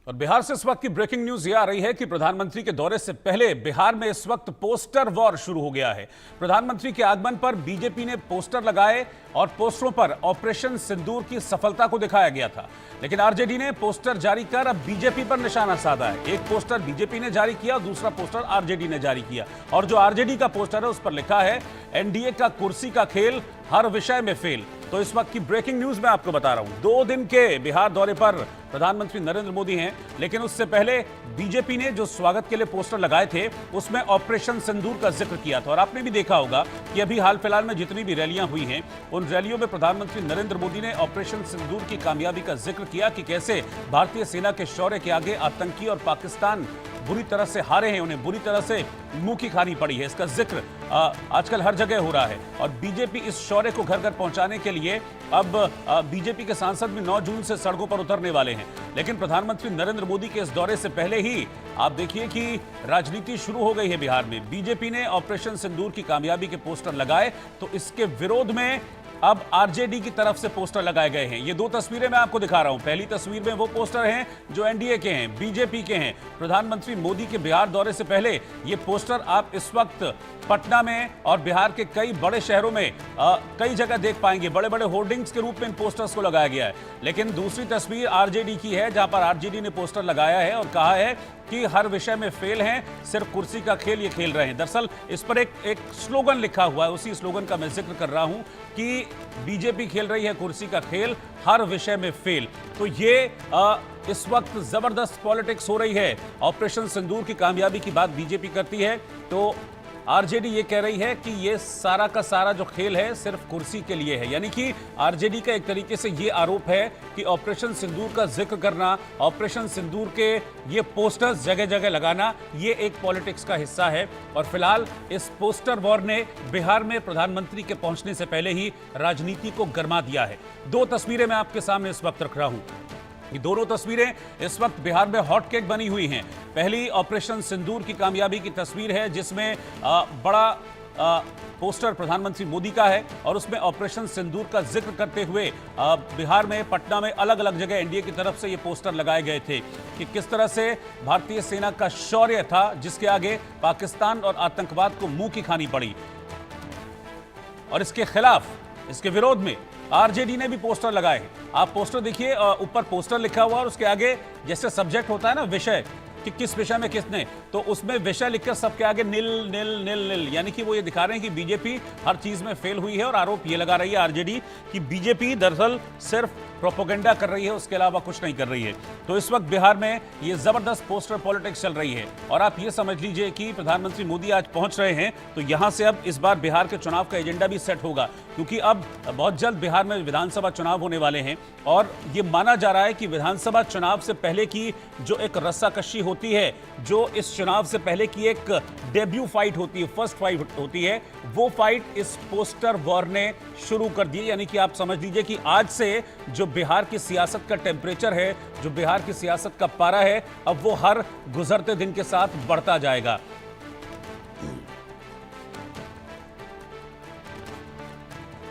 और बिहार से इस वक्त की ब्रेकिंग न्यूज ये आ रही है कि प्रधानमंत्री के दौरे से पहले बिहार में इस वक्त पोस्टर वॉर शुरू हो गया है। प्रधानमंत्री के आगमन पर बीजेपी ने पोस्टर लगाए और पोस्टरों पर ऑपरेशन सिंदूर की सफलता को दिखाया गया था, लेकिन आरजेडी ने पोस्टर जारी कर अब बीजेपी पर निशाना साधा है। एक पोस्टर बीजेपी ने जारी किया, दूसरा पोस्टर आरजेडी ने जारी किया, और जो आरजेडी का पोस्टर है उस पर लिखा है एनडीए का कुर्सी का खेल, हर विषय में फेल। तो इस वक्त की ब्रेकिंग न्यूज मैं आपको बता रहा हूं। 2 दिन के बिहार दौरे पर प्रधानमंत्री नरेंद्र मोदी हैं, लेकिन उससे पहले बीजेपी ने जो स्वागत के लिए पोस्टर लगाए थे उसमें ऑपरेशन सिंदूर का जिक्र किया था। और आपने भी देखा होगा कि अभी हाल फिलहाल में जितनी भी रैलियां हुई हैं उन रैलियों में प्रधानमंत्री नरेंद्र मोदी ने ऑपरेशन सिंदूर की कामयाबी का जिक्र किया कि कैसे भारतीय सेना के शौर्य के आगे आतंकी और पाकिस्तान बुरी तरह से हारे हैं, उन्हें बुरी तरह से मुंह की खानी पड़ी है। इसका जिक्र आजकल हर जगह हो रहा है और बीजेपी इस शौर्य को घर घर पहुंचाने के लिए अब बीजेपी के सांसद भी 9 जून से सड़कों पर उतरने वाले हैं। लेकिन प्रधानमंत्री नरेंद्र मोदी के इस दौरे से पहले ही आप देखिए कि राजनीति शुरू हो गई है बिहार में। बीजेपी ने ऑपरेशन सिंदूर की कामयाबी के पोस्टर लगाए तो इसके विरोध में अब आरजेडी की तरफ से पोस्टर लगाए गए हैं। ये 2 तस्वीरें मैं आपको दिखा रहा हूं। पहली तस्वीर में वो पोस्टर हैं जो एनडीए के हैं, बीजेपी के हैं। प्रधानमंत्री मोदी के बिहार दौरे से पहले ये पोस्टर आप इस वक्त पटना में और बिहार के कई बड़े शहरों में कई जगह देख पाएंगे। बड़े बड़े होर्डिंग्स के रूप में इन पोस्टर्स को लगाया गया है। लेकिन दूसरी तस्वीर आरजेडी की है जहां पर आरजेडी ने पोस्टर लगाया है और कहा है कि हर विषय में फेल हैं, सिर्फ कुर्सी का खेल ये खेल रहे हैं। दरअसल इस पर एक स्लोगन लिखा हुआ है, उसी स्लोगन का मैं जिक्र कर रहा हूं कि बीजेपी खेल रही है कुर्सी का खेल, हर विषय में फेल। तो ये इस वक्त जबरदस्त पॉलिटिक्स हो रही है। ऑपरेशन सिंदूर की कामयाबी की बात बीजेपी करती है तो आरजेडी ये कह रही है कि ये सारा का सारा जो खेल है सिर्फ कुर्सी के लिए है। यानी कि आरजेडी का एक तरीके से ये आरोप है कि ऑपरेशन सिंदूर का जिक्र करना, ऑपरेशन सिंदूर के ये पोस्टर्स जगह जगह लगाना, ये एक पॉलिटिक्स का हिस्सा है। और फिलहाल इस पोस्टर वॉर ने बिहार में प्रधानमंत्री के पहुंचने से पहले ही राजनीति को गरमा दिया है। 2 तस्वीरें मैं आपके सामने इस वक्त रख रहा हूं। ये दोनों तस्वीरें इस वक्त बिहार में हॉट केक बनी हुई हैं। पहली ऑपरेशन सिंदूर की कामयाबी की तस्वीर है जिसमें बड़ा पोस्टर प्रधानमंत्री मोदी का है और उसमें ऑपरेशन सिंदूर का जिक्र करते हुए बिहार में, पटना में अलग अलग जगह एनडीए की तरफ से ये पोस्टर लगाए गए थे कि किस तरह से भारतीय सेना का शौर्य था जिसके आगे पाकिस्तान और आतंकवाद को मुंह की खानी पड़ी। और इसके खिलाफ, इसके विरोध में आरजेडी ने भी पोस्टर लगाए हैं। आप पोस्टर देखिए, ऊपर पोस्टर लिखा हुआ और उसके आगे जैसे सब्जेक्ट होता है ना, विषय, कि किस विषय में किसने, तो उसमें विषय लिखकर सबके आगे निल निल निल निल, यानी कि वो ये दिखा रहे हैं कि बीजेपी हर चीज में फेल हुई है। और आरोप ये लगा रही है आरजेडी कि बीजेपी दरअसल सिर्फ प्रोपोगेंडा कर रही है, उसके अलावा कुछ नहीं कर रही है। तो इस वक्त बिहार में ये जबरदस्त पोस्टर पॉलिटिक्स चल रही है। और आप ये समझ लीजिए कि प्रधानमंत्री मोदी आज पहुंच रहे हैं तो यहां से अब इस बार बिहार के चुनाव का एजेंडा भी सेट होगा, क्योंकि अब बहुत जल्द बिहार में विधानसभा चुनाव होने वाले हैं। और ये माना जा रहा है कि विधानसभा चुनाव से पहले की जो एक रस्साकशी होती है, जो इस चुनाव से पहले की एक डेब्यू फाइट होती है, फर्स्ट फाइट होती है, वो फाइट इस पोस्टर वॉर ने शुरू कर दी। यानी कि आप समझ लीजिए कि आज से जो बिहार की सियासत का टेम्परेचर है, जो बिहार की सियासत का पारा है, अब वो हर गुजरते दिन के साथ बढ़ता जाएगा।